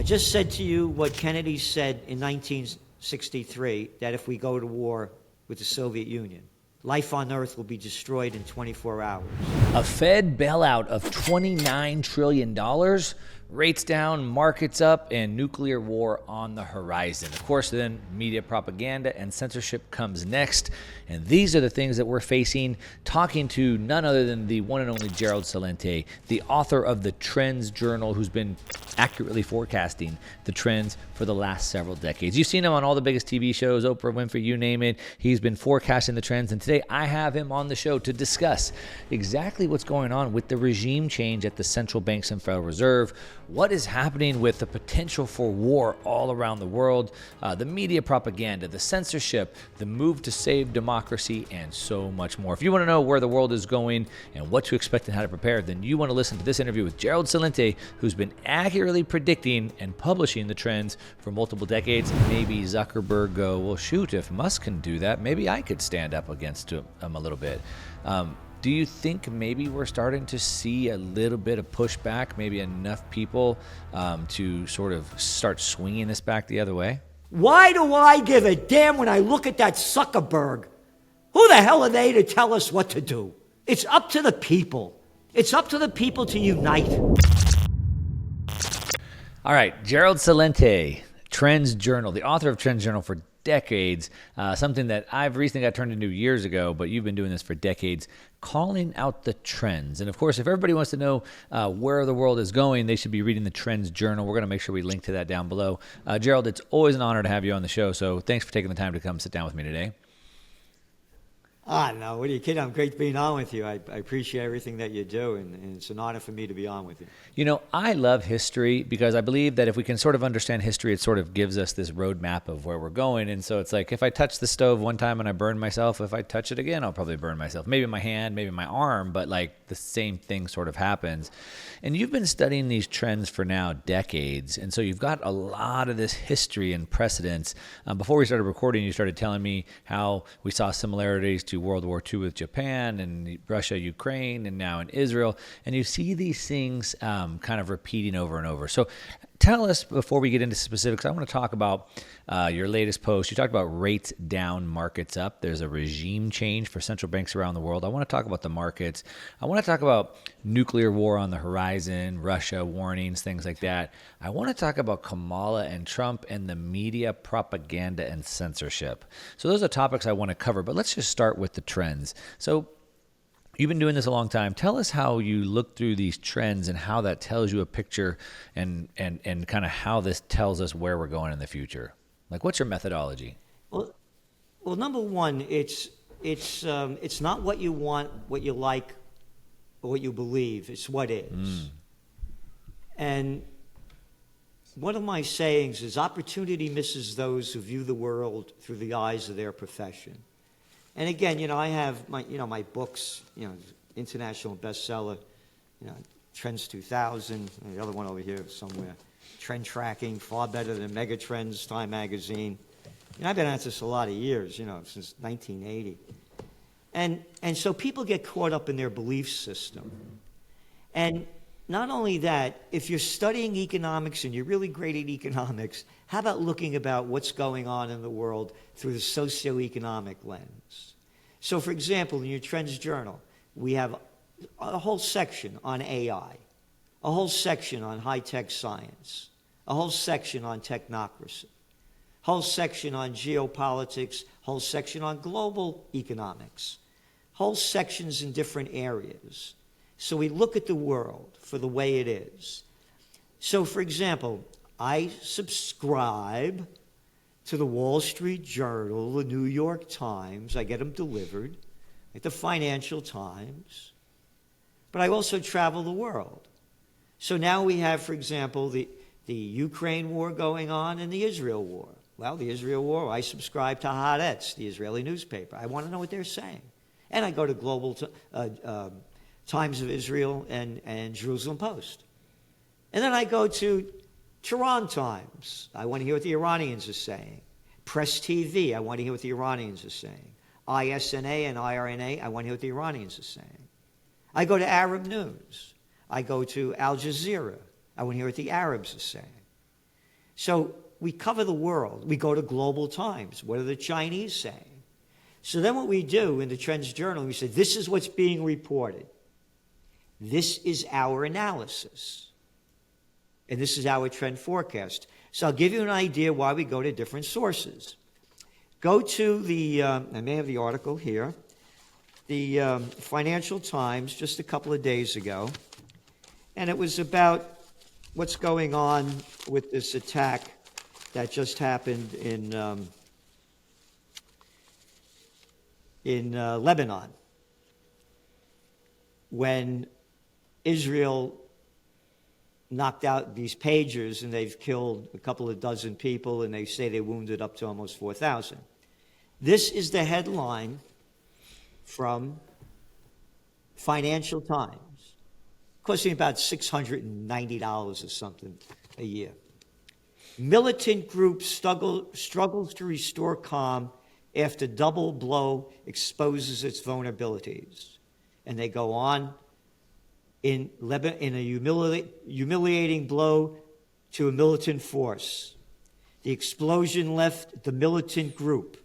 just said to you what Kennedy said in 1963, that if we go to war with the Soviet Union, life on Earth will be destroyed in 24 hours. A Fed bailout of $29 trillion, rates down, markets up, and nuclear war on the horizon. Of course, then media propaganda and censorship comes next. And these are the things that we're facing, talking to none other than the one and only Gerald Celente, the author of the Trends Journal, who's been accurately forecasting the trends for the last several decades. You've seen him on all the biggest TV shows, Oprah Winfrey, you name it. He's been forecasting the trends. And today I have him on the show to discuss exactly what's going on with the regime change at the central banks and Federal Reserve, what is happening with the potential for war all around the world, the media propaganda, the censorship, the move to save democracy, and so much more. If you want to know where the world is going and what to expect and how to prepare, then you want to listen to this interview with Gerald Celente, who's been accurately predicting and publishing the trends for multiple decades. Maybe Zuckerberg go, well, shoot, if Musk can do that, maybe I could stand up against him a little bit. Do you think maybe we're starting to see a little bit of pushback, maybe enough people to sort of start swinging this back the other way? Why do I give a damn when I look at that Zuckerberg? Who the hell are they to tell us what to do? It's up to the people. It's up to the people to unite. All right, Gerald Celente, Trends Journal, the author of Trends Journal for decades, something that I've recently got turned into years ago, but you've been doing this for decades, calling out the trends. And of course, if everybody wants to know where the world is going, they should be reading the Trends Journal. We're going to make sure we link to that down below. Gerald, it's always an honor to have you on the show, so thanks for taking the time to come sit down with me today. No, what are you kidding? I'm great being on with you. I appreciate everything that you do, and it's an honor for me to be on with you. You know, I love history because I believe that if we can sort of understand history, it sort of gives us this roadmap of where we're going. And so it's like, if I touch the stove one time and I burn myself, if I touch it again, I'll probably burn myself. Maybe my hand, maybe my arm, but like the same thing sort of happens. And you've been studying these trends for now decades. And so you've got a lot of this history and precedence. Before we started recording, you started telling me how we saw similarities to World War II with Japan and Russia, Ukraine, and now in Israel. And you see these things kind of repeating over and over. So tell us, before we get into specifics, I want to talk about your latest post. You talked about rates down, markets up. There's a regime change for central banks around the world. I want to talk about the markets. I want to talk about nuclear war on the horizon, Russia warnings, things like that. I want to talk about Kamala and Trump and the media propaganda and censorship. So those are topics I want to cover, but let's just start with the trends. So you've been doing this a long time. Tell us how you look through these trends and how that tells you a picture and kind of how this tells us where we're going in the future. Like, what's your methodology? Well, number one, it's not what you want, what you like, or what you believe. It's what is. And one of my sayings is, opportunity misses those who view the world through the eyes of their profession. And again, I have my books, international bestseller, Trends 2000, and the other one over here somewhere, Trend Tracking, far better than Megatrends, Time Magazine. I've been at this a lot of years, since 1980. And so people get caught up in their belief system. And not only that, if you're studying economics and you're really great at economics, how about looking about what's going on in the world through the socioeconomic lens? So, for example, in your Trends Journal, we have a whole section on AI, a whole section on high-tech science, a whole section on technocracy, whole section on geopolitics, whole section on global economics, whole sections in different areas. So we look at the world for the way it is. So, for example, I subscribe to the Wall Street Journal, the New York Times. I get them delivered, like the Financial Times. But I also travel the world. So now we have, for example, the Ukraine war going on and the Israel war. Well, the Israel war, I subscribe to Haaretz, the Israeli newspaper. I want to know what they're saying. And I go to Global Times of Israel and Jerusalem Post. And then I go to Tehran Times. I want to hear what the Iranians are saying. Press TV. I want to hear what the Iranians are saying. ISNA and IRNA. I want to hear what the Iranians are saying. I go to Arab News. I go to Al Jazeera. I want to hear what the Arabs are saying. So we cover the world. We go to global times. What are the Chinese saying? So then what we do in the Trends Journal, we say, this is what's being reported. This is our analysis. And this is our trend forecast. So I'll give you an idea why we go to different sources. Go to the, I may have the article here, the Financial Times just a couple of days ago. And it was about what's going on with this attack that just happened in Lebanon, when Israel knocked out these pagers and they've killed a couple of dozen people, and they say they wounded up to almost 4,000. This is the headline from Financial Times, costing about $690 or something a year. Militant group struggles to restore calm after double blow exposes its vulnerabilities. And they go on, in a humiliating blow to a militant force. The explosion left the militant group.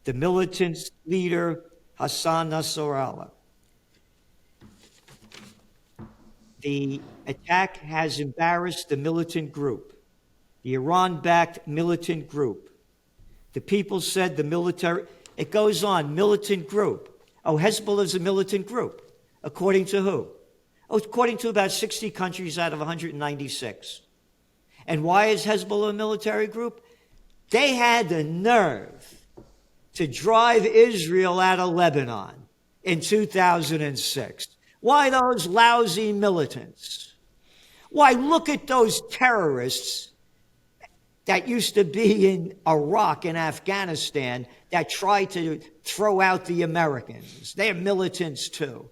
The militant leader, Hassan Nasrallah. The attack has embarrassed the militant group, the Iran-backed militant group. The people said the military, it goes on, militant group. Oh, Hezbollah is a militant group. According to who? Oh, according to about 60 countries out of 196. And why is Hezbollah a military group? They had the nerve to drive Israel out of Lebanon in 2006. Why those lousy militants? Why, look at those terrorists that used to be in Iraq and Afghanistan that tried to throw out the Americans. They're militants too.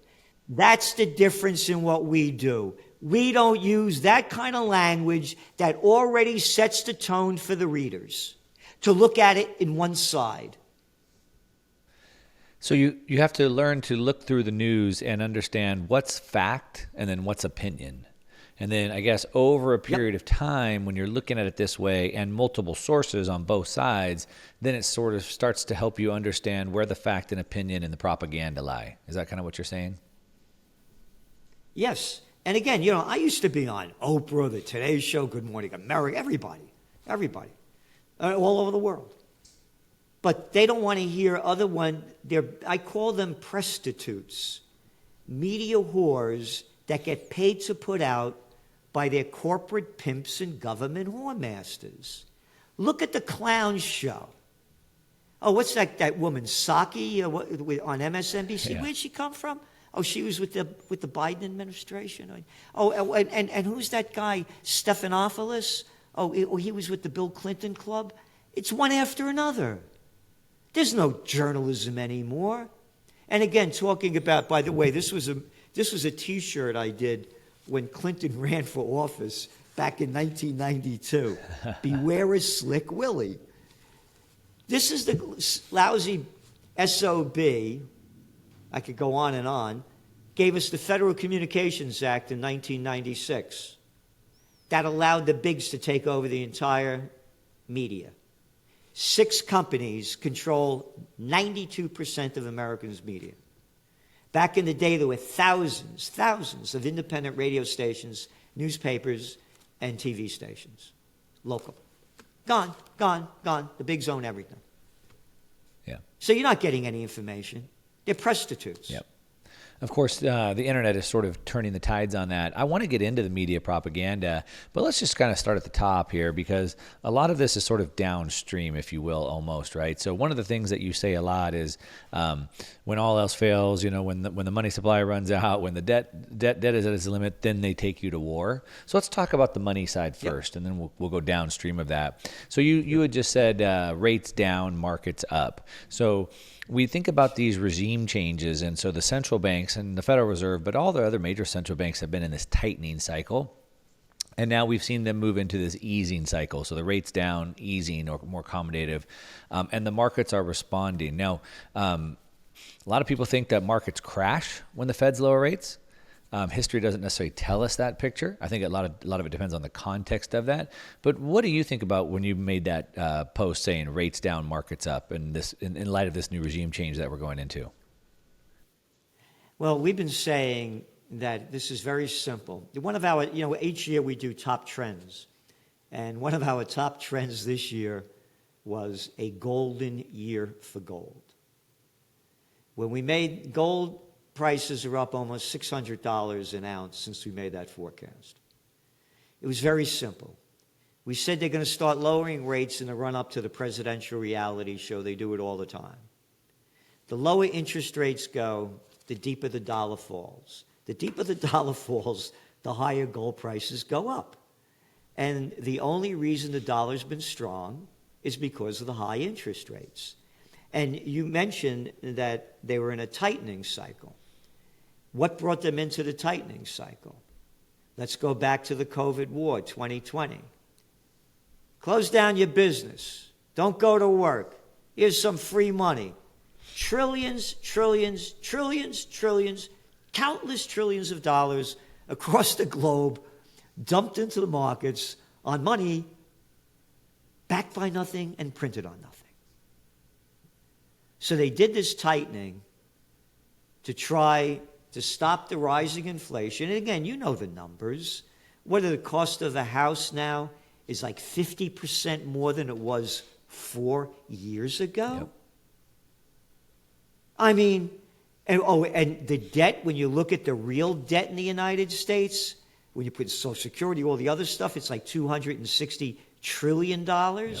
That's the difference in what we do. We don't use that kind of language that already sets the tone for the readers to look at it in one side. So you have to learn to look through the news and understand what's fact and then what's opinion. And then I guess over a period of time, when you're looking at it this way and multiple sources on both sides, then it sort of starts to help you understand where the fact and opinion and the propaganda lie. Is that kind of what you're saying? Yes. And again, I used to be on Oprah, the Today Show, Good Morning America, everybody, all over the world. But they don't want to hear other one. I call them prostitutes, media whores that get paid to put out by their corporate pimps and government whoremasters. Look at the clown show. Oh, what's that woman, Psaki, on MSNBC? Yeah. Where'd she come from? Oh, she was with the Biden administration. Oh, and who's that guy, Stephanopoulos? Oh, he was with the Bill Clinton Club. It's one after another. There's no journalism anymore. And again, talking about, by the way, this was a T-shirt I did when Clinton ran for office back in 1992. Beware a Slick Willie. This is the lousy SOB, I could go on and on, gave us the Federal Communications Act in 1996 that allowed the bigs to take over the entire media. 6 companies control 92% of Americans' media. Back in the day, there were thousands of independent radio stations, newspapers, and TV stations. Local. Gone. The bigs own everything. Yeah. So you're not getting any information. They're prostitutes. Yep. Of course, the internet is sort of turning the tides on that. I want to get into the media propaganda, but let's just kind of start at the top here, because a lot of this is sort of downstream, if you will, almost, right? So one of the things that you say a lot is when all else fails, when the money supply runs out, when the debt is at its limit, then they take you to war. So let's talk about the money side first, and then we'll go downstream of that. So you had just said rates down, markets up. So we think about these regime changes, and so the central banks and the Federal Reserve, but all the other major central banks have been in this tightening cycle. And now we've seen them move into this easing cycle. So the rates down, easing, or more accommodative, and the markets are responding. Now, a lot of people think that markets crash when the Feds lower rates. History doesn't necessarily tell us that picture. I think a lot of it depends on the context of that. But what do you think about when you made that post saying rates down, markets up, and this in light of this new regime change that we're going into? Well, we've been saying that this is very simple. One of our, each year we do top trends. And one of our top trends this year was a golden year for gold. When we made gold, prices are up almost $600 an ounce since we made that forecast. It was very simple. We said they're going to start lowering rates in the run-up to the presidential reality show. They do it all the time. The lower interest rates go, the deeper the dollar falls. The deeper the dollar falls, the higher gold prices go up. And the only reason the dollar's been strong is because of the high interest rates. And you mentioned that they were in a tightening cycle. What brought them into the tightening cycle? Let's go back to the COVID war, 2020. Close down your business. Don't go to work. Here's some free money. Trillions, trillions, trillions, trillions, countless trillions of dollars across the globe dumped into the markets on money backed by nothing and printed on nothing. So they did this tightening to try to stop the rising inflation. And again, you know the numbers. What are the cost of a house now is like 50% more than it was 4 years ago. Yep. I mean, and the debt, when you look at the real debt in the United States, when you put Social Security, all the other stuff, it's like $260 trillion. Yep.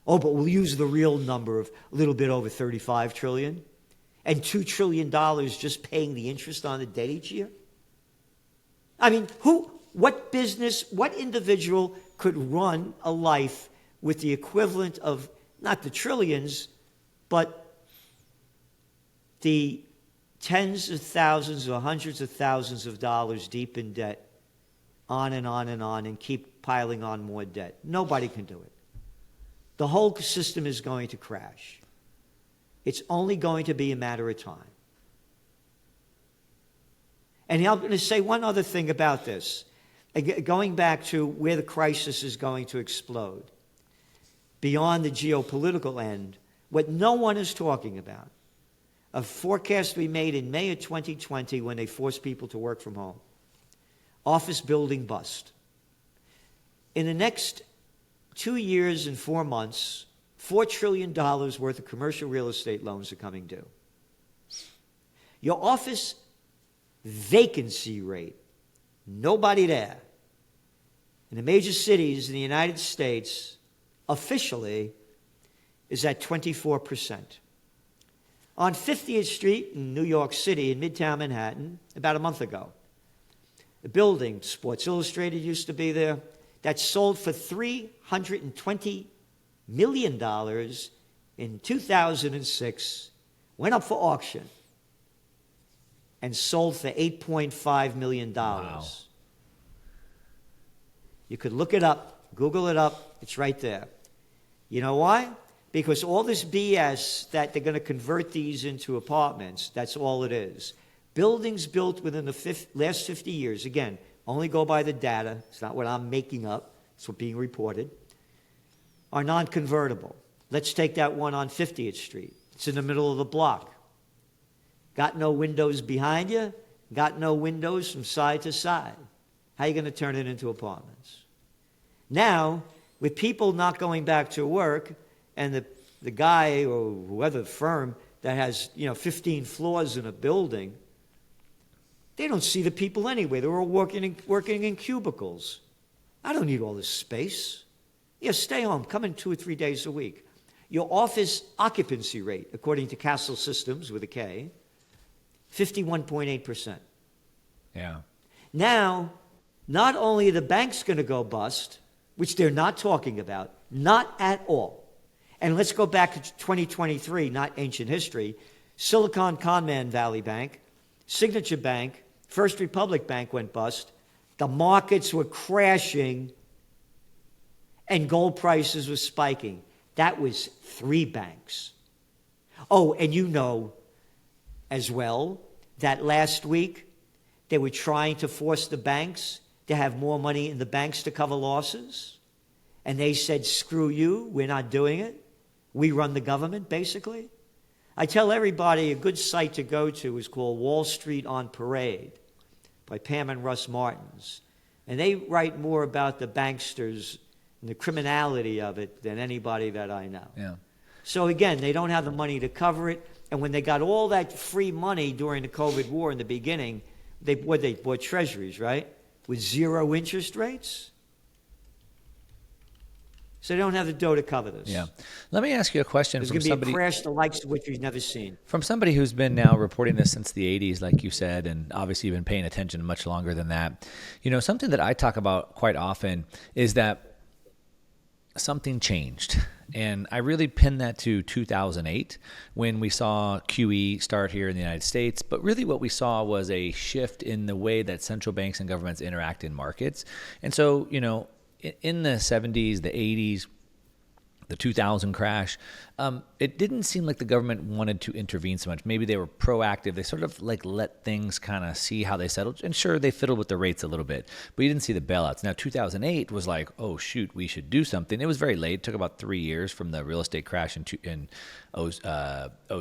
Oh, but we'll use the real number of a little bit over $35 trillion. And $2 trillion just paying the interest on the debt each year? I mean, what business, what individual could run a life with the equivalent of, not the trillions, but the tens of thousands or hundreds of thousands of dollars deep in debt, on and on and on, and keep piling on more debt? Nobody can do it. The whole system is going to crash. It's only going to be a matter of time. And I'm going to say one other thing about this. Going back to where the crisis is going to explode, beyond the geopolitical end, what no one is talking about, a forecast we made in May of 2020 when they forced people to work from home. Office building bust. In the next 2 years and 4 months, $4 trillion worth of commercial real estate loans are coming due. Your office vacancy rate, nobody there, in the major cities in the United States, officially, is at 24%. On 50th Street in New York City, in Midtown Manhattan, about a month ago, a building, Sports Illustrated used to be there, that sold for $320 million in 2006, went up for auction, and sold for $8.5 million. Wow. You could look it up, Google it up, it's right there. You know why? Because all this BS that they're going to convert these into apartments, that's all it is. Buildings built within the last 50 years, again, only go by the data, it's not what I'm making up, it's what's being reported, are non-convertible. Let's take that one on 50th Street. It's in the middle of the block. Got no windows behind you, got no windows from side to side. How are you going to turn it into apartments? Now, with people not going back to work, and the guy or whoever firm that has 15 floors in a building, they don't see the people anyway. They're all working in cubicles. I don't need all this space. Yeah, stay home. Come in 2 or 3 days a week. Your office occupancy rate, according to Castle Systems with a K, 51.8%. Yeah. Now, not only are the banks going to go bust, which they're not talking about, not at all. And let's go back to 2023, not ancient history. Silicon Conman Valley Bank, Signature Bank, First Republic Bank went bust. The markets were crashing and gold prices were spiking. That was 3 banks. Oh, and you know as well that last week They were trying to force the banks to have more money in the banks to cover losses. And they said, screw you, we're not doing it. We run the government, basically. I tell everybody a good site to go to is called Wall Street on Parade by Pam and Russ Martins. And they write more about the banksters and the criminality of it than anybody that I know. Yeah. So again, they don't have the money to cover it. And when they got all that free money during the COVID war in the beginning, they bought treasuries, right? With zero interest rates. So they don't have the dough to cover this. Yeah. Let me ask you a question There's from going to be somebody. a crash the likes of which we've never seen. From somebody who's been now reporting this since the 80s, like you said, and obviously you've been paying attention much longer than that. You know, something that I talk about quite often is that something changed. And I really pin that to 2008 when we saw QE start here in the United States. But really what we saw was a shift in the way that central banks and governments interact in markets. And so, you know, in the 70s, the 80s, the 2000 crash, it didn't seem like the government wanted to intervene so much. Maybe they were proactive. They sort of like let things kind of see how they settled. And sure, they fiddled with the rates a little bit, but you didn't see the bailouts. Now, 2008 was like, oh, shoot, we should do something. It was very late. It took about 3 years from the real estate crash in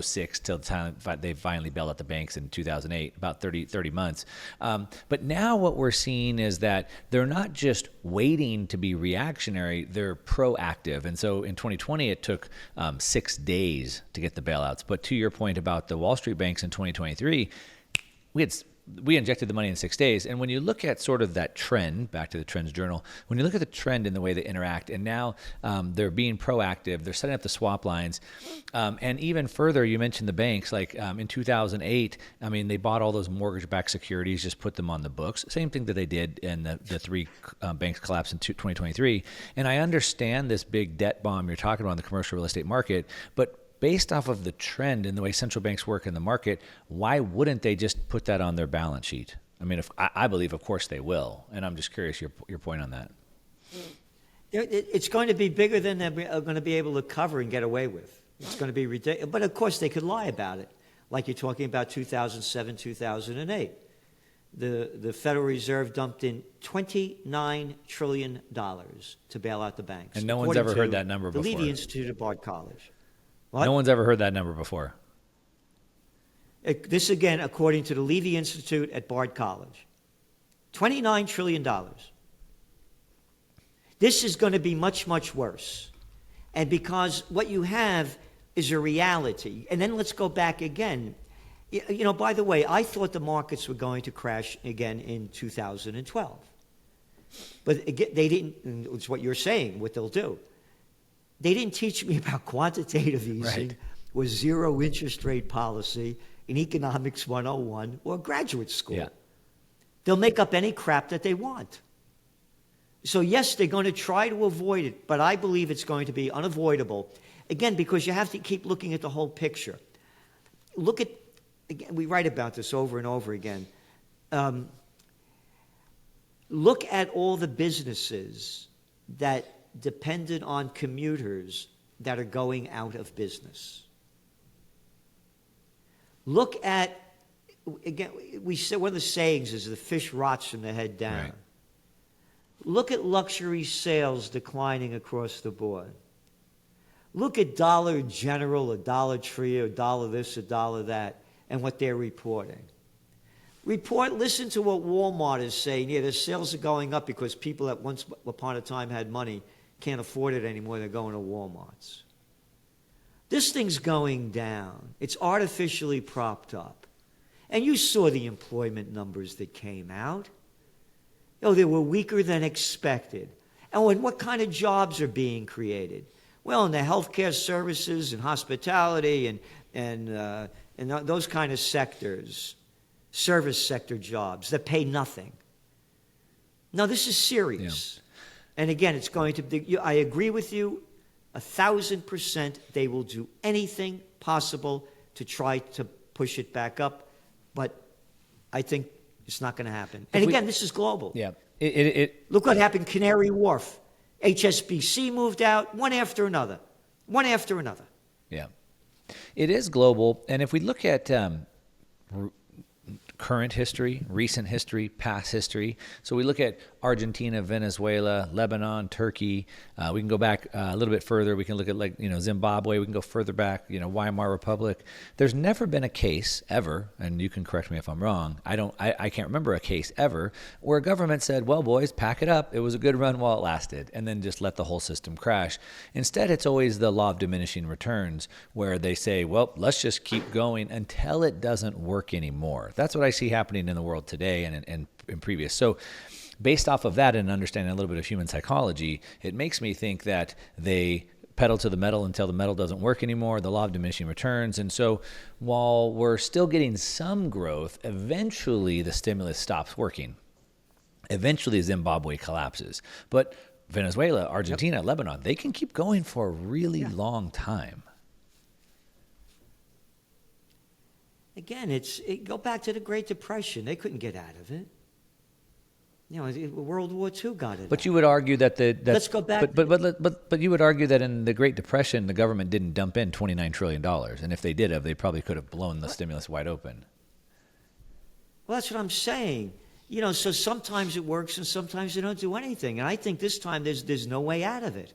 06 till the time they finally bailed out the banks in 2008, about 30 months. But now what we're seeing is that they're not just waiting to be reactionary, they're proactive. And so in 2020, it took 6 days to get the bailouts. But to your point about the Wall Street banks in 2023, we injected the money in 6 days. And when you look at sort of that trend, back to the Trends Journal, when you look at the trend in the way they interact, and now they're being proactive, they're setting up the swap lines. And even further, you mentioned the banks, like in 2008, I mean, they bought all those mortgage-backed securities, just put them on the books. Same thing that they did in the three banks collapsed in 2023. And I understand this big debt bomb you're talking about in the commercial real estate market, but based off of the trend and the way central banks work in the market, why wouldn't they just put that on their balance sheet? I mean, I believe, of course, they will. And I'm just curious your point on that. It's going to be bigger than they're going to be able to cover and get away with. It's going to be ridiculous. But, of course, they could lie about it, like you're talking about 2007, 2008. The Federal Reserve dumped in $29 trillion to bail out the banks. And no one's ever heard that number before. The Levy Institute at Bard College. What? No one's ever heard that number before. This, again, according to the Levy Institute at Bard College. $29 trillion. This is going to be much, much worse. And because what you have is a reality. And then let's go back again. You know, by the way, I thought the markets were going to crash again in 2012. But again, they didn't. It's what you're saying, what they'll do. They didn't teach me about quantitative easing, Right. or zero interest rate policy in Economics 101 or graduate school. Yeah. They'll make up any crap that they want. So yes, they're going to try to avoid it, but I believe it's going to be unavoidable. Again, because you have to keep looking at the whole picture. Look at, again, we write about this over and over again. Look at all the businesses that depended on commuters that are going out of business. Look at, again, we say one of the sayings is the fish rots from the head down. Right. Look at luxury sales declining across the board. Look at Dollar General, or Dollar Tree, or Dollar this, or Dollar that, and what they're reporting. Listen to what Walmart is saying. Yeah, their sales are going up because people that once upon a time had money can't afford it anymore. They're going to Walmarts. This thing's going down. It's artificially propped up. And you saw the employment numbers that came out. Oh, they were weaker than expected. And what kind of jobs are being created? Well, in the healthcare services and hospitality and those kind of sectors, service sector jobs that pay nothing. No, this is serious. Yeah. And again, it's going to be, I agree with you 1,000%. They will do anything possible to try to push it back up, but I think it's not going to happen. And again, this is global. Yeah. Look what happened, Canary Wharf. HSBC moved out, one after another. Yeah. It is global. And if we look at current history, recent history, past history. So we look at Argentina, Venezuela, Lebanon, Turkey. We can go back a little bit further. We can look at Zimbabwe. We can go further back, Weimar Republic. There's never been a case ever, and you can correct me if I'm wrong. I can't remember a case ever where a government said, well, boys, pack it up. It was a good run while it lasted, and then just let the whole system crash. Instead, it's always the law of diminishing returns where they say, well, let's just keep going until it doesn't work anymore. That's what I see happening in the world today and in previous. So based off of that and understanding a little bit of human psychology, it makes me think that they pedal to the metal until the metal doesn't work anymore, the law of diminishing returns. And so while we're still getting some growth, eventually the stimulus stops working. Eventually Zimbabwe collapses. But Venezuela, Argentina, Lebanon, they can keep going for a really long time. Again, go back to the Great Depression. They couldn't get out of it. World War II got it. But you would argue that let's go back. But you would argue that in the Great Depression, the government didn't dump in $29 trillion, and if they did have, they probably could have blown the stimulus wide open. Well, that's what I'm saying. So sometimes it works and sometimes they don't do anything. And I think this time there's no way out of it.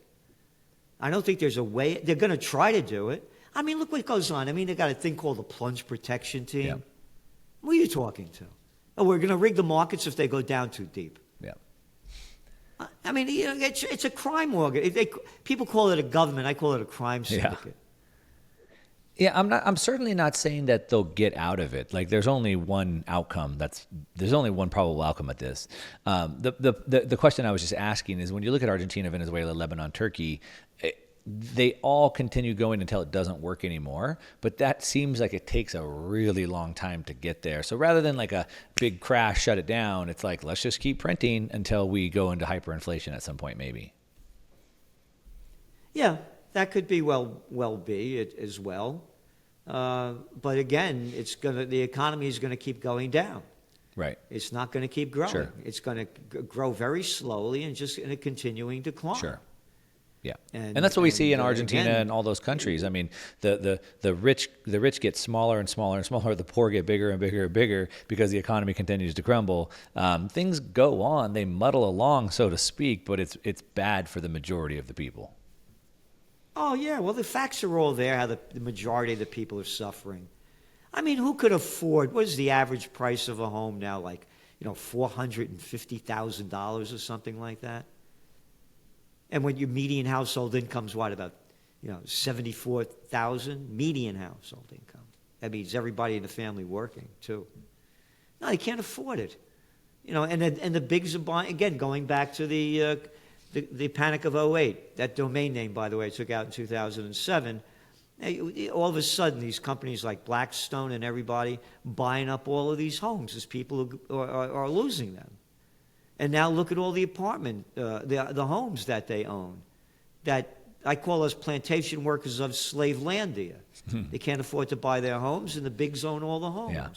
I don't think there's a way. They're going to try to do it. I mean, look what goes on. I mean, they got a thing called the plunge protection team. Yeah. Who are you talking to? Oh, we're going to rig the markets if they go down too deep. Yeah. I mean, it's a crime organ. People call it a government. I call it a crime syndicate. Yeah, I'm certainly not saying that they'll get out of it. Like, there's only one outcome. There's only one probable outcome at this. The question I was just asking is, when you look at Argentina, Venezuela, Lebanon, Turkey, they all continue going until it doesn't work anymore. But that seems like it takes a really long time to get there. So rather than like a big crash, shut it down, it's like, let's just keep printing until we go into hyperinflation at some point, maybe. Yeah, that could be be it as well. But again, the economy is going to keep going down. Right. It's not going to keep growing. Sure. It's going to grow very slowly and just in a continuing decline. Sure. Yeah, and that's what we see in Argentina again, and all those countries. I mean, the rich get smaller and smaller and smaller. The poor get bigger and bigger and bigger because the economy continues to crumble. Things go on; they muddle along, so to speak. But it's bad for the majority of the people. Oh yeah, well the facts are all there. How the majority of the people are suffering. I mean, who could afford? What is the average price of a home now? Like, $450,000 or something like that. And when your median household income's what, about, 74,000 median household income. That means everybody in the family working too. No, they can't afford it. And the bigs are buying, again, going back to the panic of '08. That domain name, by the way, I took out in 2007. All of a sudden, these companies like Blackstone and everybody buying up all of these homes as people are losing them. And now look at all the the homes that they own, that I call us plantation workers of Slavelandia. They can't afford to buy their homes, and the bigs own all the homes. Yeah.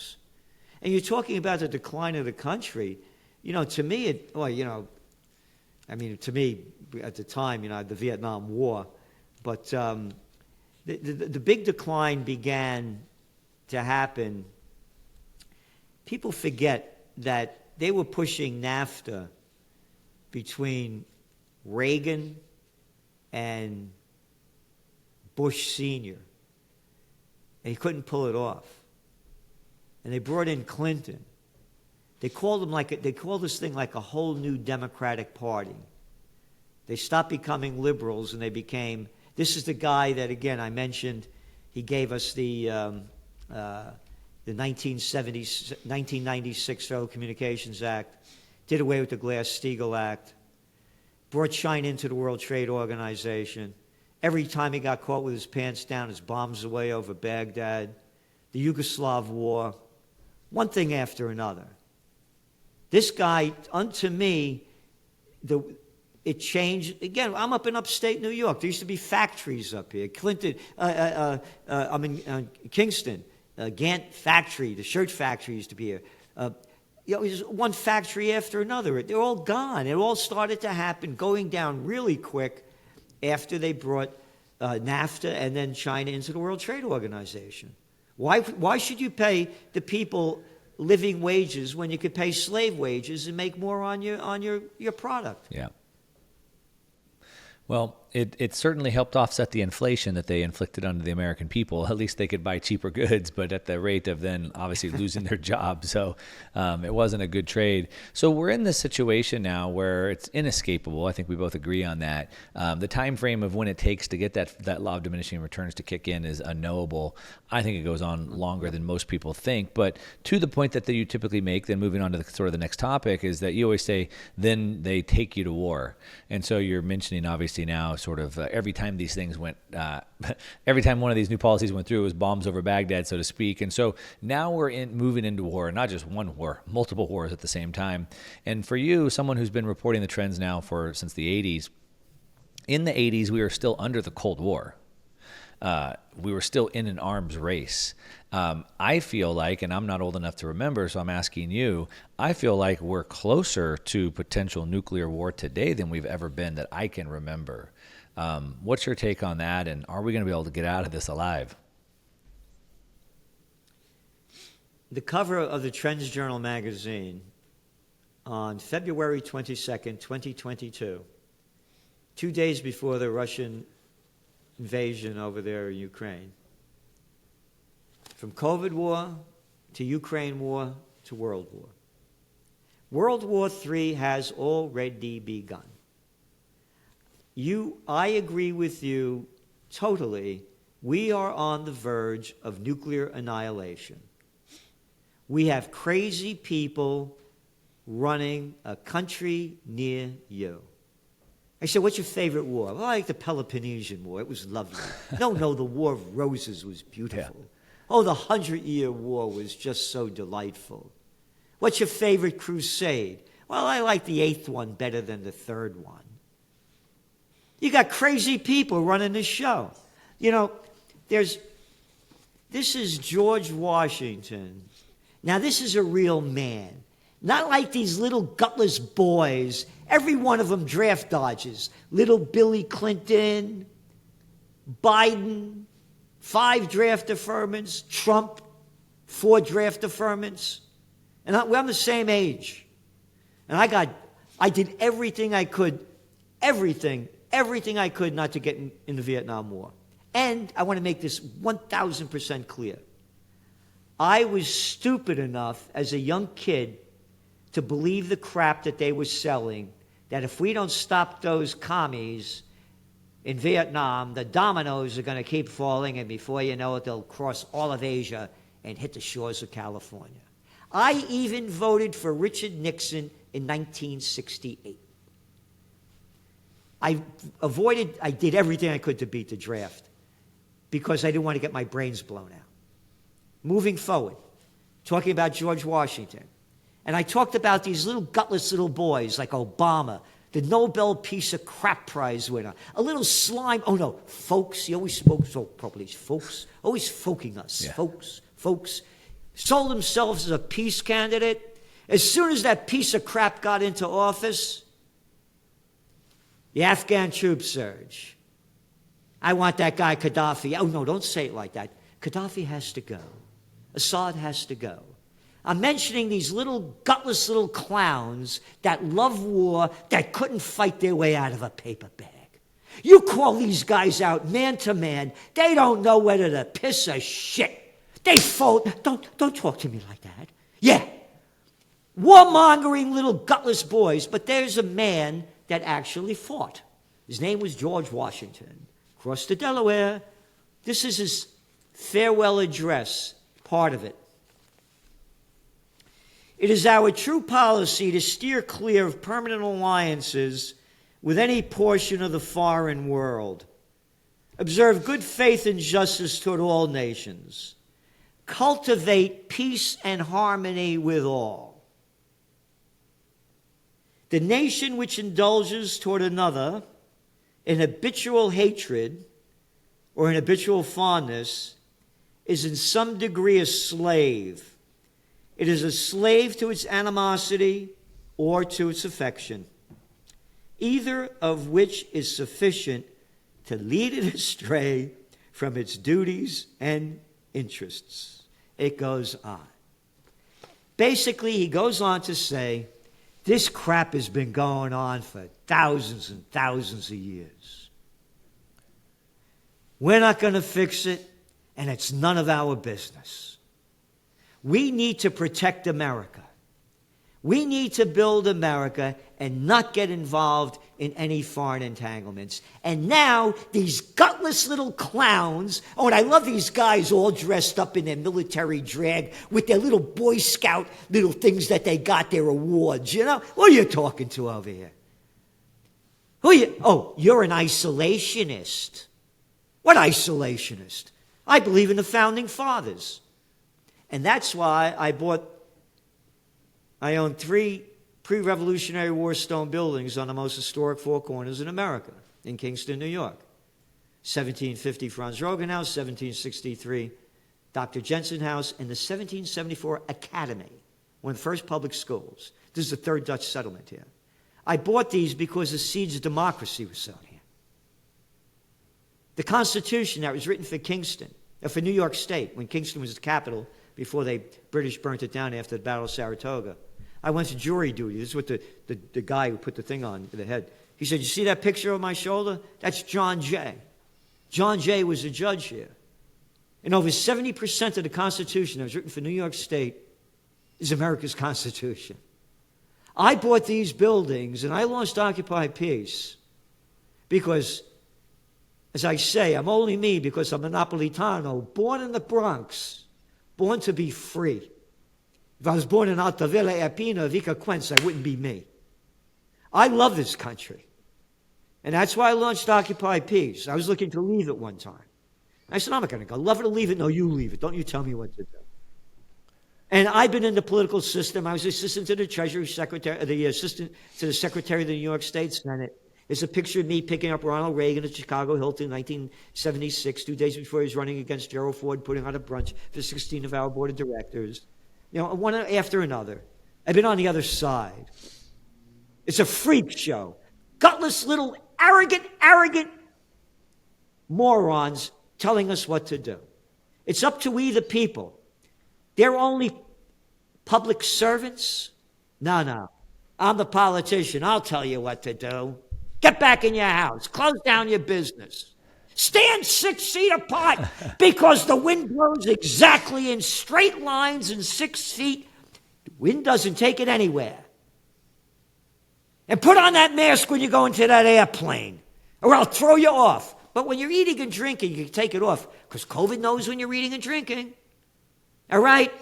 And you're talking about the decline of the country. To me, to me at the time, the Vietnam War, but the big decline began to happen. People forget that they were pushing NAFTA between Reagan and Bush Sr. And he couldn't pull it off. And they brought in Clinton. They called this thing like a whole new Democratic Party. They stopped becoming liberals and they became. This is the guy that, again, I mentioned. He gave us the 1996 Federal Communications Act, did away with the Glass-Steagall Act, brought China into the World Trade Organization. Every time he got caught with his pants down, his bombs away over Baghdad, the Yugoslav War, one thing after another. This guy, unto me, it changed. Again, I'm up in upstate New York. There used to be factories up here. Kingston. Gant factory, the shirt factory used to be here. It was one factory after another. They're all gone. It all started to happen, going down really quick after they brought NAFTA and then China into the World Trade Organization. Why should you pay the people living wages when you could pay slave wages and make more on your product. Yeah. Well, it certainly helped offset the inflation that they inflicted on the American people. At least they could buy cheaper goods, but at the rate of then obviously losing their job. So it wasn't a good trade. So we're in this situation now where it's inescapable. I think we both agree on that. The time frame of when it takes to get that law of diminishing returns to kick in is unknowable. I think it goes on longer than most people think. But to the point that you typically make, then moving on to sort of the next topic, is that you always say, then they take you to war. And so you're mentioning obviously now sort of every time these things went, every time one of these new policies went through, it was bombs over Baghdad, so to speak. And so now we're moving into war, not just one war, multiple wars at the same time. And for you, someone who's been reporting the trends now since the 80s, in the 80s, we were still under the Cold War. We were still in an arms race. I feel like, and I'm not old enough to remember, so I'm asking you, I feel like we're closer to potential nuclear war today than we've ever been that I can remember. What's your take on that, and are we going to be able to get out of this alive? The cover of the Trends Journal magazine on February 22nd, 2022, 2 days before the Russian invasion over there in Ukraine. From COVID war to Ukraine war to World War. World War III has already begun. I agree with you totally. We are on the verge of nuclear annihilation. We have crazy people running a country near you. I said, what's your favorite war? Well, I like the Peloponnesian War. It was lovely. No, the War of Roses was beautiful. Yeah. Oh, the 100-Year War was just so delightful. What's your favorite crusade? Well, I like the 8th one better than the 3rd one. You got crazy people running the show. You know, this is George Washington. Now, this is a real man. Not like these little gutless boys. Every one of them draft dodges. Little Billy Clinton, Biden, 5 draft deferments, Trump, 4 draft deferments. And I'm the same age. And I did everything I could, everything I could not to get in the Vietnam War. And I want to make this 1,000% clear. I was stupid enough as a young kid to believe the crap that they were selling, that if we don't stop those commies in Vietnam, the dominoes are going to keep falling, and before you know it, they'll cross all of Asia and hit the shores of California. I even voted for Richard Nixon in 1968. I did everything I could to beat the draft because I didn't want to get my brains blown out. Moving forward, talking about George Washington. And I talked about these little gutless little boys like Obama, the Nobel Peace of Crap Prize winner, a little slime. Oh, no, folks. He always spoke so properly. Folks. Always folking us. Yeah. Folks. Sold themselves as a peace candidate. As soon as that piece of crap got into office, the Afghan troop surge. I want that guy Gaddafi. Oh, no, don't say it like that. Gaddafi has to go. Assad has to go. I'm mentioning these little gutless little clowns that love war, that couldn't fight their way out of a paper bag. You call these guys out man to man, they don't know whether to piss or shit. They fold. Don't talk to me like that. Yeah. Warmongering little gutless boys, but there's a man that actually fought. His name was George Washington. Crossed the Delaware. This is his farewell address, part of it. It is our true policy to steer clear of permanent alliances with any portion of the foreign world. Observe good faith and justice toward all nations. Cultivate peace and harmony with all. The nation which indulges toward another in habitual hatred or in habitual fondness is in some degree a slave. It is a slave to its animosity or to its affection, either of which is sufficient to lead it astray from its duties and interests. It goes on. Basically, he goes on to say, this crap has been going on for thousands and thousands of years. We're not going to fix it, and it's none of our business. We need to protect America. We need to build America and not get involved in any foreign entanglements. And now, these gutless little clowns, oh, and I love these guys all dressed up in their military drag with their little Boy Scout little things that they got, their awards, you know? Who are you talking to over here? Who are you? Oh, you're an isolationist. What isolationist? I believe in the Founding Fathers. And that's why I own 3 pre-Revolutionary War stone buildings on the most historic 4 corners in America, in Kingston, New York. 1750 Franz Roggen House, 1763 Dr. Jensen House, and the 1774 Academy, one of the first public schools. This is the 3rd Dutch settlement here. I bought these because the seeds of democracy were sown here. The Constitution that was written for Kingston, for New York State, when Kingston was the capital, before the British burnt it down after the Battle of Saratoga. I went to jury duty. This is what the guy who put the thing on the head. He said, you see that picture on my shoulder? That's John Jay. John Jay was a judge here. And over 70% of the Constitution that was written for New York State is America's Constitution. I bought these buildings and I launched Occupy Peace because, as I say, I'm only me because I'm a Napolitano, born in the Bronx, born to be free. If I was born in Altavilla, Erpina, Vica Quenz, I wouldn't be me. I love this country. And that's why I launched Occupy Peace. I was looking to leave it one time. I said, I'm not going to go. Love it or leave it? No, you leave it. Don't you tell me what to do. And I've been in the political system. I was assistant to the Treasury Secretary, the assistant to the Secretary of the New York State Senate. There's a picture of me picking up Ronald Reagan at Chicago Hilton in 1976, 2 days before he was running against Gerald Ford, putting on a brunch for 16 of our board of directors. You know, one after another. I've been on the other side. It's a freak show. Gutless little arrogant morons telling us what to do. It's up to we the people. They're only public servants? No. I'm the politician. I'll tell you what to do. Get back in your house. Close down your business. Stand 6 feet apart because the wind blows exactly in straight lines and 6 feet. The wind doesn't take it anywhere. And put on that mask when you go into that airplane or I'll throw you off. But when you're eating and drinking, you can take it off because COVID knows when you're eating and drinking. All right?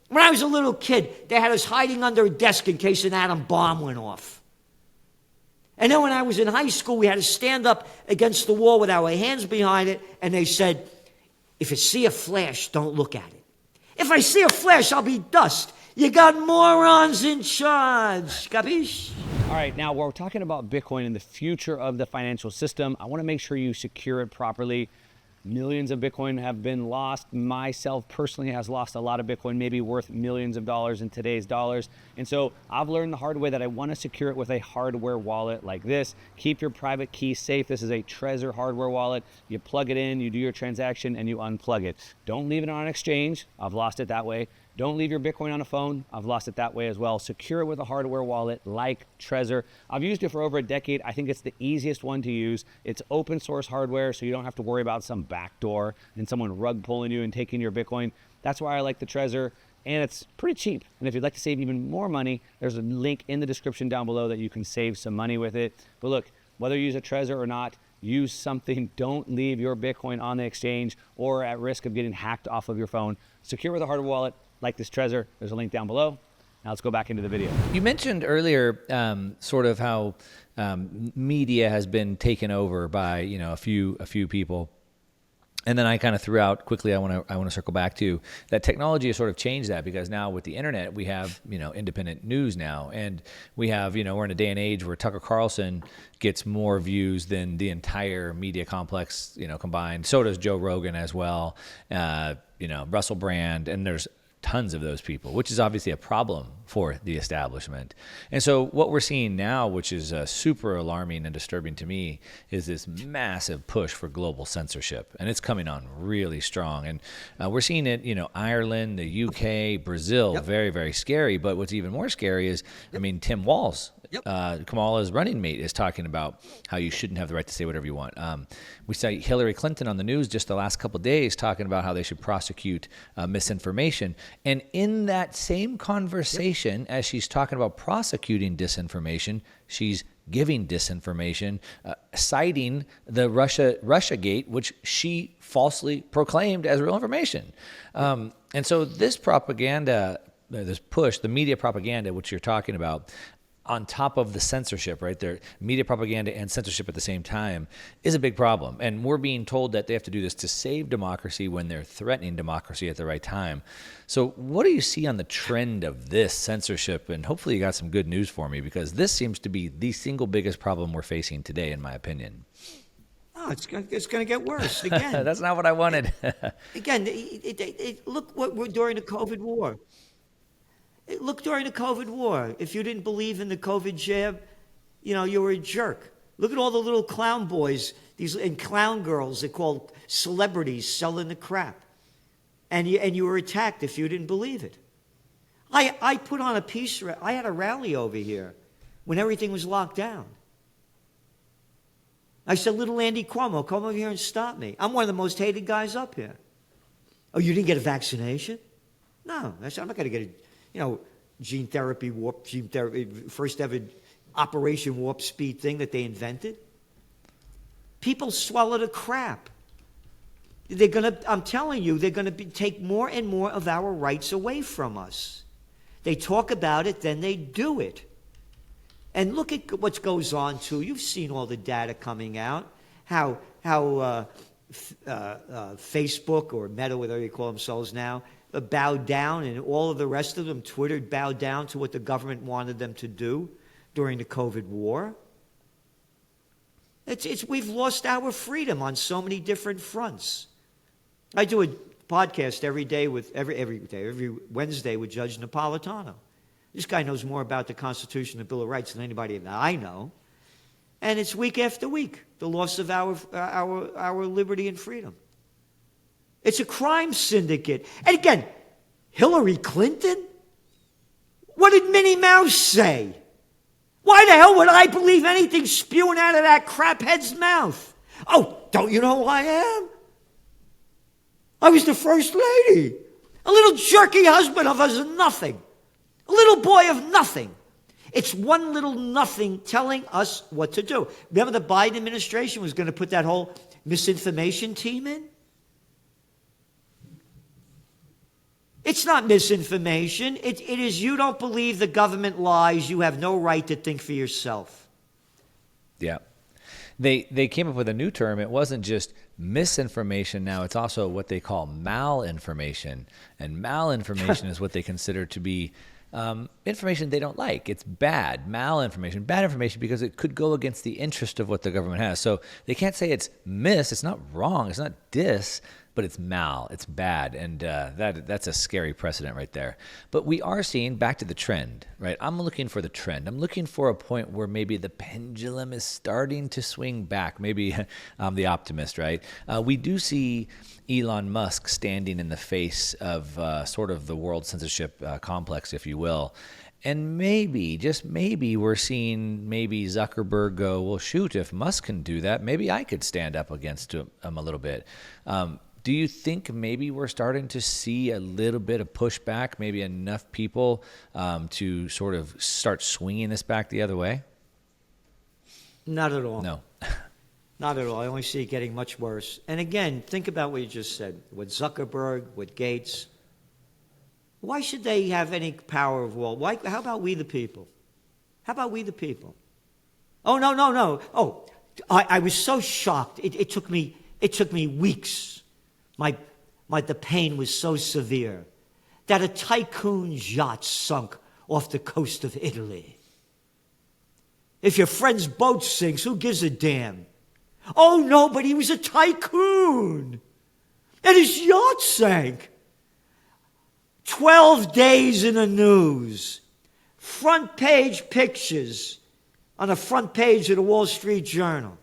When I was a little kid, they had us hiding under a desk in case an atom bomb went off. And then when I was in high school, we had to stand up against the wall with our hands behind it, and they said, if you see a flash, don't look at it. If I see a flash, I'll be dust. You got morons in charge. Capiche? All right, now we're talking about Bitcoin and the future of the financial system. I want to make sure you secure it properly. Millions of Bitcoin have been lost. Myself personally has lost a lot of Bitcoin, maybe worth millions of dollars in today's dollars. And so I've learned the hard way that I want to secure it with a hardware wallet like this. Keep your private key safe. This is a Trezor hardware wallet. You plug it in, you do your transaction, and you unplug it. Don't leave it on an exchange. I've lost it that way. Don't leave your Bitcoin on a phone. I've lost it that way as well. Secure it with a hardware wallet like Trezor. I've used it for over a decade. I think it's the easiest one to use. It's open source hardware, so you don't have to worry about some backdoor and someone rug pulling you and taking your Bitcoin. That's why I like the Trezor, and it's pretty cheap. And if you'd like to save even more money, there's a link in the description down below that you can save some money with it. But look, whether you use a Trezor or not, use something. Don't leave your Bitcoin on the exchange or at risk of getting hacked off of your phone. Secure with a hardware wallet like this Trezor. There's a link down below. Now let's go back into the video. You mentioned earlier sort of how media has been taken over by a few people. And then I kind of threw out quickly, I want to circle back to that technology has sort of changed that, because now with the internet, we have, independent news now. And we have, we're in a day and age where Tucker Carlson gets more views than the entire media complex, combined. So does Joe Rogan as well, Russell Brand. And there's tons of those people, which is obviously a problem for the establishment. And so what we're seeing now, which is super alarming and disturbing to me, is this massive push for global censorship. And it's coming on really strong. And we're seeing it, Ireland, the UK, Brazil, very, very scary. But what's even more scary is, Tim Walz, Kamala's running mate, is talking about how you shouldn't have the right to say whatever you want. We saw Hillary Clinton on the news just the last couple of days talking about how they should prosecute misinformation. And in that same conversation, as she's talking about prosecuting disinformation, she's giving disinformation, citing the Russiagate, which she falsely proclaimed as real information. And so this propaganda, this push, the media propaganda, which you're talking about, on top of the censorship, right there, media propaganda and censorship at the same time, is a big problem. And we're being told that they have to do this to save democracy when they're threatening democracy at the right time. So what do you see on the trend of this censorship? And hopefully you got some good news for me, because this seems to be the single biggest problem we're facing today, in my opinion. Oh, it's going to get worse again. That's not what I wanted. Again, look what we're during the COVID war. Look, during the COVID war, if you didn't believe in the COVID jab, you were a jerk. Look at all the little clown boys and clown girls they call celebrities selling the crap. And you were attacked if you didn't believe it. I put on a piece, I had a rally over here when everything was locked down. I said, little Andy Cuomo, come over here and stop me. I'm one of the most hated guys up here. Oh, you didn't get a vaccination? No, I'm not going to get gene therapy, first ever Operation Warp Speed thing that they invented. People swallow the crap. I'm telling you, they're going to take more and more of our rights away from us. They talk about it, then they do it. And look at what goes on, too. You've seen all the data coming out, how Facebook or Meta, whatever they call themselves now, bowed down, and all of the rest of them, Twitter, bowed down to what the government wanted them to do during the COVID war. We've lost our freedom on so many different fronts. I do a podcast every Wednesday with Judge Napolitano. This guy knows more about the Constitution and the Bill of Rights than anybody that I know. And it's week after week, the loss of our liberty and freedom. It's a crime syndicate. And again, Hillary Clinton? What did Minnie Mouse say? Why the hell would I believe anything spewing out of that craphead's mouth? Oh, don't you know who I am? I was the first lady. A little jerky husband of us nothing. A little boy of nothing. It's one little nothing telling us what to do. Remember the Biden administration was going to put that whole misinformation team in? It's not misinformation. It is you don't believe the government lies. You have no right to think for yourself. Yeah. They came up with a new term. It wasn't just misinformation now. It's also what they call malinformation. And malinformation is what they consider to be information they don't like. It's bad malinformation, bad information, because it could go against the interest of what the government has. So they can't say it's it's not wrong, it's not dis, but it's mal, it's bad. And that's a scary precedent right there. But we are seeing, back to the trend, right? I'm looking for the trend. I'm looking for a point where maybe the pendulum is starting to swing back. Maybe I'm the optimist, right? We do see Elon Musk standing in the face of sort of the world censorship complex, if you will. And maybe, just maybe, we're seeing maybe Zuckerberg go, well, shoot, if Musk can do that, maybe I could stand up against him a little bit. Do you think maybe we're starting to see a little bit of pushback, maybe enough people to sort of start swinging this back the other way? Not at all. No. Not at all. I only see it getting much worse. And again, think about what you just said. With Zuckerberg, with Gates. Why should they have any power of will? How about we the people? How about we the people? Oh, no. Oh, I was so shocked. It took me weeks. The pain was so severe that a tycoon's yacht sunk off the coast of Italy. If your friend's boat sinks, who gives a damn? Oh, no, but he was a tycoon. And his yacht sank. 12 days in the news. Front page pictures on the front page of the Wall Street Journal.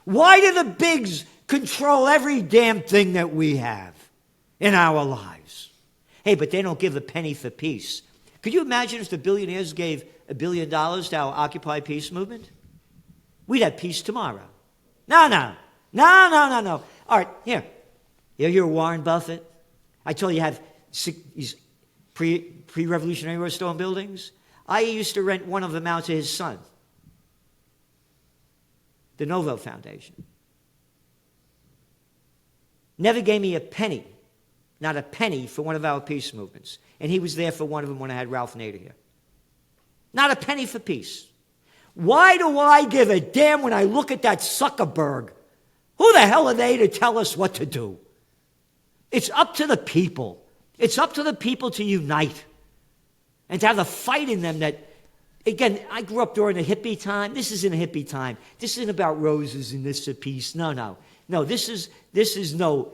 Why do the bigs control every damn thing that we have in our lives? Hey, but they don't give a penny for peace. Could you imagine if the billionaires gave $1 billion to our Occupy Peace movement? We'd have peace tomorrow. No. All right, here. You're Warren Buffett. I told you you have these pre-Revolutionary War stone buildings. I used to rent one of them out to his son, the Novo Foundation. Never gave me a penny, not a penny, for one of our peace movements. And he was there for one of them when I had Ralph Nader here. Not a penny for peace. Why do I give a damn when I look at that Zuckerberg? Who the hell are they to tell us what to do? It's up to the people. It's up to the people to unite and to have the fight in them that, again, I grew up during the hippie time. This isn't a hippie time. This isn't about roses and this is peace. No. No, this is no,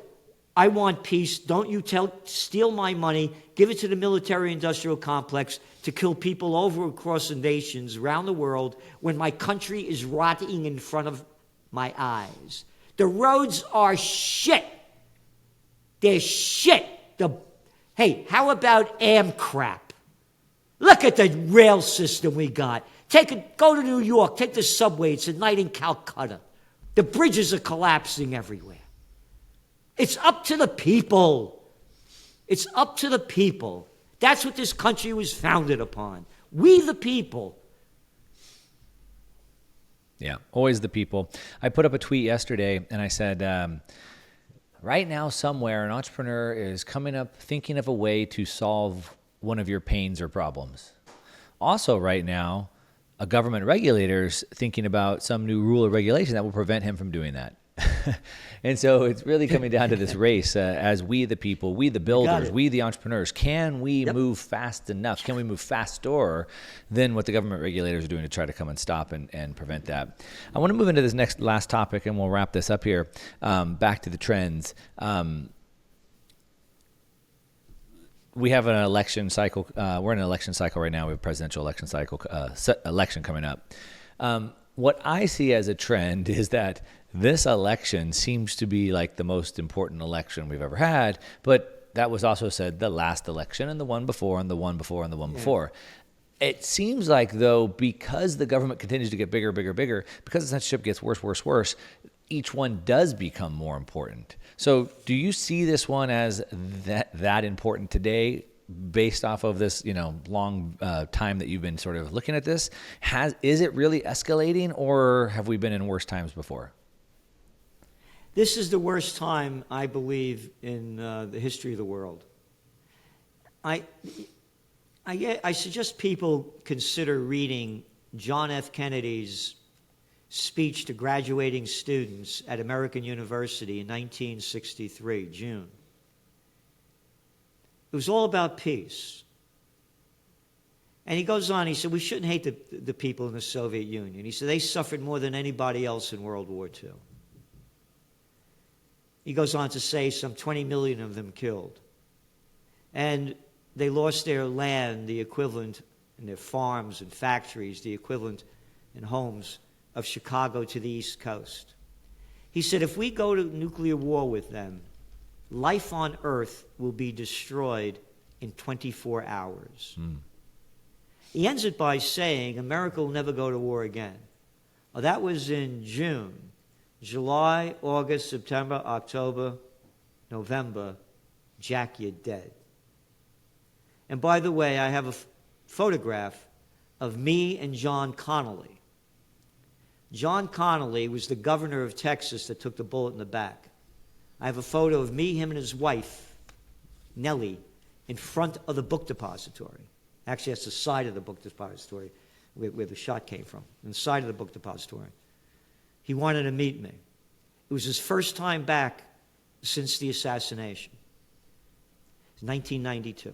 I want peace. Don't you steal my money, give it to the military-industrial complex to kill people over across the nations around the world when my country is rotting in front of my eyes. The roads are shit. They're shit. Hey, how about Amtrak? Look at the rail system we got. Go to New York, take the subway. It's a night in Calcutta. The bridges are collapsing everywhere. It's up to the people. It's up to the people. That's what this country was founded upon. We the people. Yeah, always the people. I put up a tweet yesterday and I said, right now somewhere an entrepreneur is coming up thinking of a way to solve one of your pains or problems. Also right now, a government regulator's thinking about some new rule or regulation that will prevent him from doing that. And so it's really coming down to this race as we the people, we the builders, we the entrepreneurs. Can we move fast enough? Can we move faster than what the government regulators are doing to try to come and stop and prevent that? I want to move into this last topic and we'll wrap this up here. Back to the trends. We have an election cycle. We're in an election cycle right now. We have a presidential election cycle, election coming up. What I see as a trend is that this election seems to be like the most important election we've ever had, but that was also said the last election and the one before and the one before and the one before. It seems like, though, because the government continues to get bigger, because the censorship gets worse, each one does become more important. So do you see this one as that important today based off of this, long time that you've been sort of looking at this? Is it really escalating, or have we been in worse times before? This is the worst time, I believe, in the history of the world. I suggest people consider reading John F. Kennedy's speech to graduating students at American University in 1963, June. It was all about peace. And he goes on, he said, we shouldn't hate the people in the Soviet Union. He said, they suffered more than anybody else in World War II. He goes on to say some 20 million of them killed. And they lost their land, the equivalent, and their farms and factories, the equivalent in homes of Chicago to the East Coast. He said, if we go to nuclear war with them, life on Earth will be destroyed in 24 hours. He ends it by saying, America will never go to war again. Well, that was in June. July, August, September, October, November, Jack, you're dead. And by the way, I have a photograph of me and John Connally. John Connally was the governor of Texas that took the bullet in the back. I have a photo of me, him, and his wife, Nellie, in front of the book depository. Actually, that's the side of the book depository where the shot came from, on the side of the book depository. He wanted to meet me. It was his first time back since the assassination. It was 1992.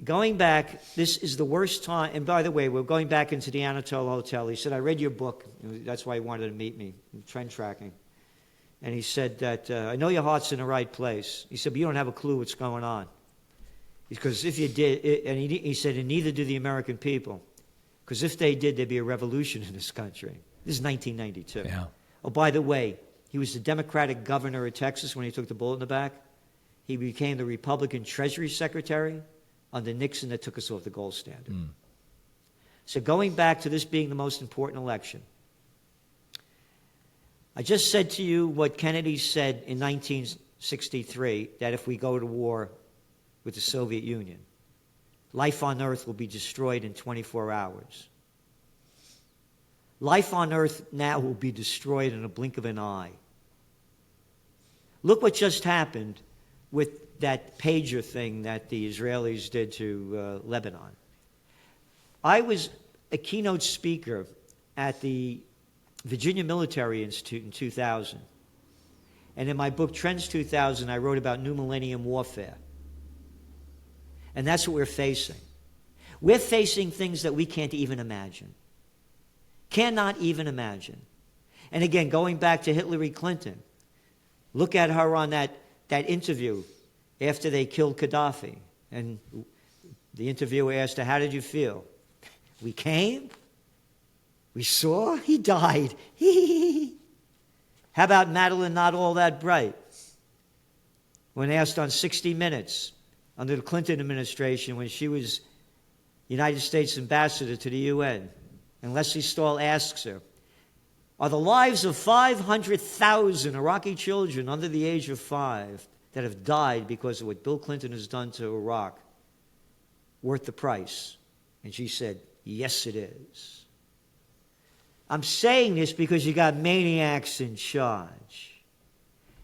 Going back, this is the worst time. And by the way, we're going back into the Anatole Hotel. He said, I read your book. That's why he wanted to meet me, trend tracking. and he said that, I know your heart's in the right place. He said, but you don't have a clue what's going on. Because if you did, and he said, and neither do the American people. Because if they did, there'd be a revolution in this country. This is 1992. Yeah. Oh, by the way, he was the Democratic governor of Texas when he took the bullet in the back. He became the Republican Treasury Secretary under Nixon that took us off the gold standard. So going back to this being the most important election, I just said to you what Kennedy said in 1963, that if we go to war with the Soviet Union, life on Earth will be destroyed in 24 hours. Life on Earth now will be destroyed in a blink of an eye. Look what just happened with that pager thing that the Israelis did to Lebanon. I was a keynote speaker at the Virginia Military Institute in 2000. And in my book, Trends 2000, I wrote about New Millennium Warfare. And that's what we're facing. We're facing things that we can't even imagine. Cannot even imagine. And again, going back to Hillary Clinton, look at her on that interview after they killed Gaddafi. And the interviewer asked her, how did you feel? We came, we saw, he died. How about Madeline Not All That Bright? When asked on 60 Minutes, under the Clinton administration, when she was United States ambassador to the UN, and Leslie Stahl asks her, are the lives of 500,000 Iraqi children under the age of 5 that have died because of what Bill Clinton has done to Iraq worth the price? And she said, yes, it is. I'm saying this because you got maniacs in charge.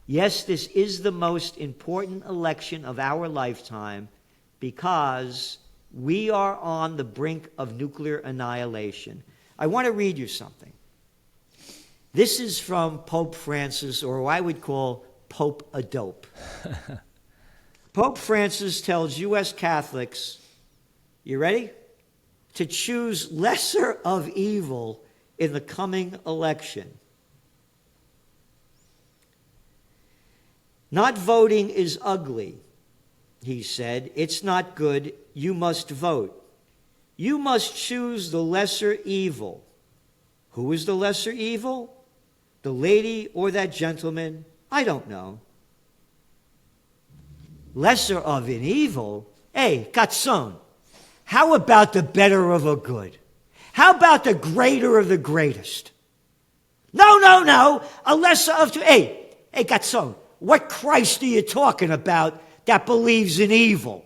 Yes, this is the most important election of our lifetime because we are on the brink of nuclear annihilation. I want to read you something. This is from Pope Francis, or what I would call Pope a dope. Pope Francis tells U.S. Catholics, you ready? To choose lesser of evil in the coming election. Not voting is ugly, he said. It's not good. You must vote. You must choose the lesser evil. Who is the lesser evil? The lady or that gentleman? I don't know. Lesser of an evil? Hey, Cazzone, how about the better of a good? How about the greater of the greatest? No. A lesser of two. Hey, Cazzone, what Christ are you talking about that believes in evil?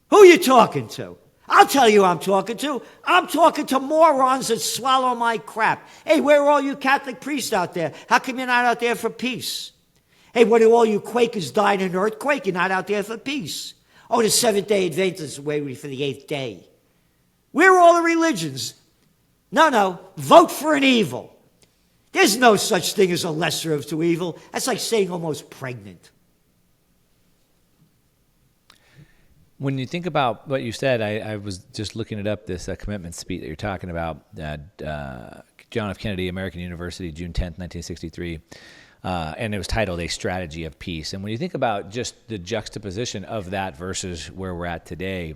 Who are you talking to? I'll tell you who I'm talking to. I'm talking to morons that swallow my crap. Hey, where are all you Catholic priests out there? How come you're not out there for peace? Hey, what do all you Quakers die in an earthquake? You're not out there for peace. Oh, the Seventh-day Adventists waiting for the eighth day. Where are all the religions? No, vote for an evil. There's no such thing as a lesser of two evil. That's like saying almost pregnant. When you think about what you said, I was just looking it up, this commitment speech that you're talking about, John F. Kennedy, American University, June 10th, 1963. And it was titled A Strategy of Peace. And when you think about just the juxtaposition of that versus where we're at today,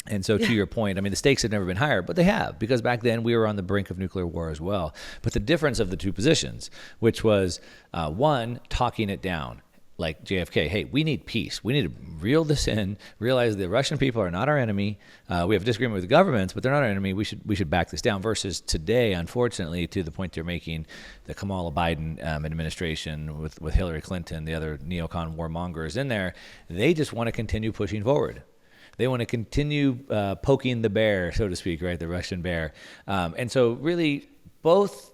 and so to your point, I mean, the stakes have never been higher, but they have, because back then we were on the brink of nuclear war as well. But the difference of the two positions, which was one, talking it down, like JFK, hey, we need peace. We need to reel this in, realize the Russian people are not our enemy. We have disagreement with the governments, but they're not our enemy. We should back this down. Versus today, unfortunately, to the point you're making, the Kamala Biden administration with Hillary Clinton, the other neocon warmongers in there, they just want to continue pushing forward. They want to continue poking the bear, so to speak, right, the Russian bear. And so really both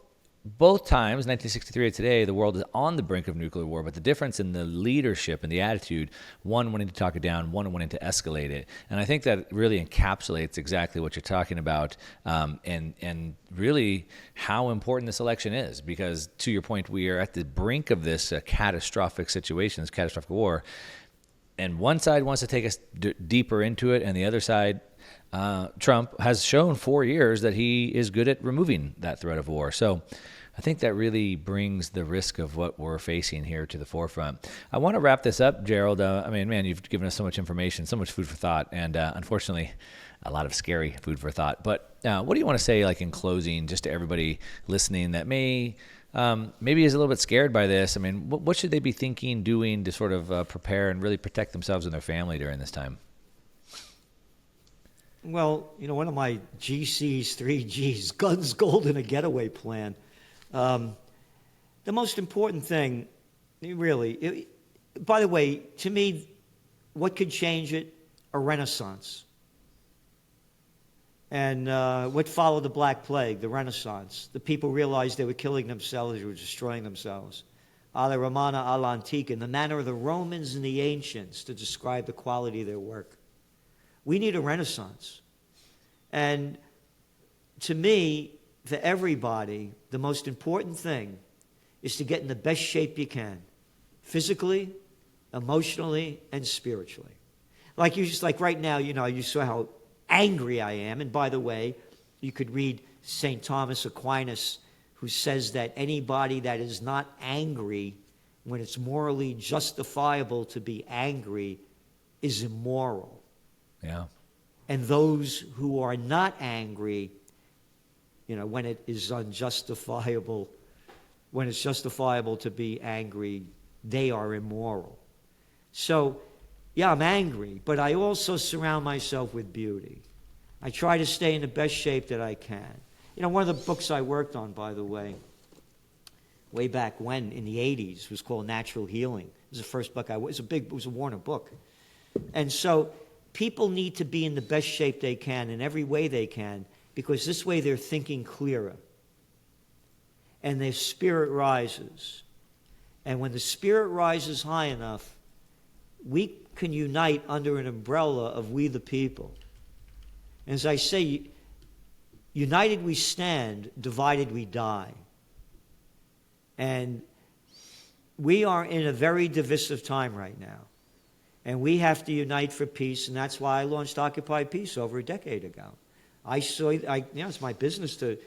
times, 1963 and today, the world is on the brink of nuclear war, but the difference in the leadership and the attitude, one wanting to talk it down, one wanting to escalate it. And I think that really encapsulates exactly what you're talking about, and really how important this election is, because to your point, we are at the brink of this catastrophic situation, this catastrophic war. And one side wants to take us deeper into it, and the other side Trump has shown 4 years that he is good at removing that threat of war. So I think that really brings the risk of what we're facing here to the forefront. I want to wrap this up, Gerald. I mean, man, you've given us so much information, so much food for thought, and unfortunately, a lot of scary food for thought. But what do you want to say, like in closing, just to everybody listening that maybe is a little bit scared by this? I mean, what should they be thinking, doing to sort of prepare and really protect themselves and their family during this time? Well, one of my GC's 3Gs, guns, gold, and a getaway plan. The most important thing, really, by the way, to me, what could change it? A renaissance. And what followed the Black Plague? The Renaissance. The people realized they were killing themselves, they were destroying themselves. Alla Romana, alla Antica, in the manner of the Romans and the ancients, to describe the quality of their work. We need a renaissance. And to me, for everybody, the most important thing is to get in the best shape you can, physically, emotionally, and spiritually. Like right now, you saw how angry I am. And by the way, you could read St. Thomas Aquinas, who says that anybody that is not angry when it's morally justifiable to be angry is immoral. Yeah. And those who are not angry, when it is unjustifiable, when it's justifiable to be angry, they are immoral. So, yeah, I'm angry, but I also surround myself with beauty. I try to stay in the best shape that I can. One of the books I worked on, by the way back when, in the 80s, was called Natural Healing. It was the first book it was a Warner book. And so people need to be in the best shape they can in every way they can, because this way they're thinking clearer. And their spirit rises. And when the spirit rises high enough, we can unite under an umbrella of we the people. As I say, united we stand, divided we die. And we are in a very divisive time right now. And we have to unite for peace, and that's why I launched Occupy Peace over a decade ago. It's my business to,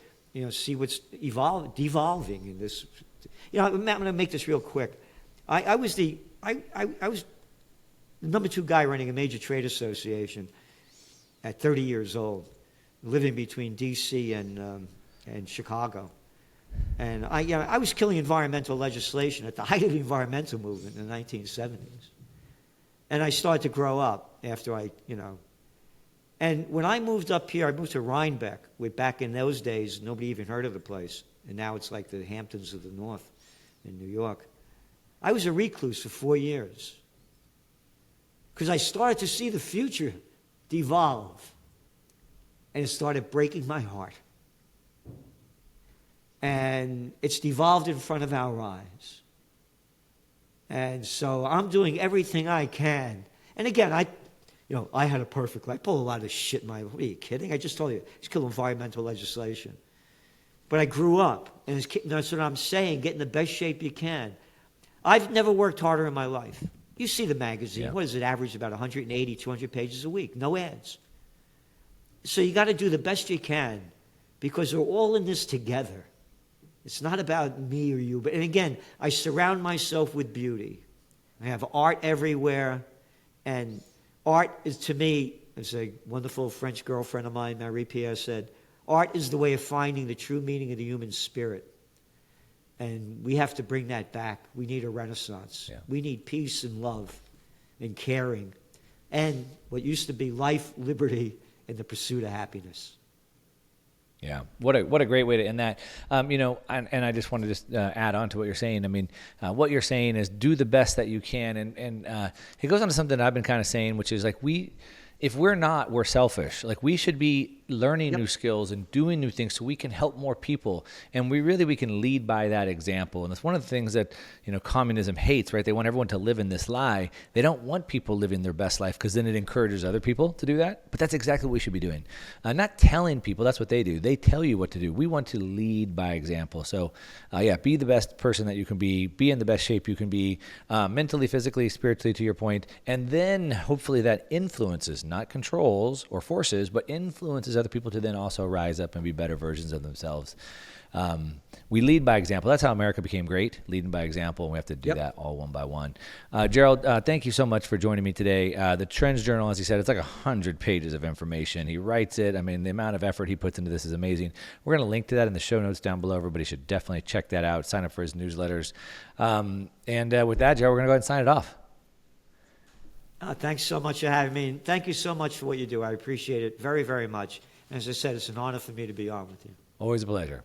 see what's devolving in this. I'm going to make this real quick. I was the number 2 guy running a major trade association at 30 years old, living between D.C. and Chicago. And I was killing environmental legislation at the height of the environmental movement in the 1970s. And I started to grow up after And when I moved up here, I moved to Rhinebeck, where back in those days, nobody even heard of the place. And now it's like the Hamptons of the North in New York. I was a recluse for 4 years because I started to see the future devolve. And it started breaking my heart. And it's devolved in front of our eyes. And so I'm doing everything I can. And again, I had a perfect life. I pull a lot of shit in my life. What are you kidding? I just told you, it's kill environmental legislation. But I grew up, and that's what I'm saying, get in the best shape you can. I've never worked harder in my life. You see the magazine. Yeah. What is it, average about 180, 200 pages a week, no ads. So you got to do the best you can, because we're all in this together. It's not about me or you. And again, I surround myself with beauty. I have art everywhere. And art is, to me, as a wonderful French girlfriend of mine, Marie-Pierre, said, art is the way of finding the true meaning of the human spirit. And we have to bring that back. We need a renaissance. Yeah. We need peace and love and caring. And what used to be life, liberty, and the pursuit of happiness. Yeah, what a great way to end that. And I just want to just add on to what you're saying. I mean, what you're saying is do the best that you can, and it goes on to something that I've been kind of saying, which is like if we're not, we're selfish. Like we should be learning new skills and doing new things so we can help more people. And we can lead by that example. And that's one of the things that, communism hates, right? They want everyone to live in this lie. They don't want people living their best life because then it encourages other people to do that. But that's exactly what we should be doing. Not telling people, that's what they do. They tell you what to do. We want to lead by example. So be the best person that you can be in the best shape you can be, mentally, physically, spiritually, to your point. And then hopefully that influences, not controls or forces, but influences other people to then also rise up and be better versions of themselves. We lead by example. That's how America became great, leading by example, and we have to do that all one by one. Gerald, thank you so much for joining me today. The Trends Journal, as he said, it's like 100 pages of information. He writes it. I mean, the amount of effort he puts into this is amazing. We're going to link to that in the show notes down below. Everybody should definitely check that out, sign up for his newsletters. And with that, Gerald, we're going to go ahead and sign it off. Thanks so much for having me. And thank you so much for what you do. I appreciate it very, very much. And as I said, it's an honor for me to be on with you. Always a pleasure.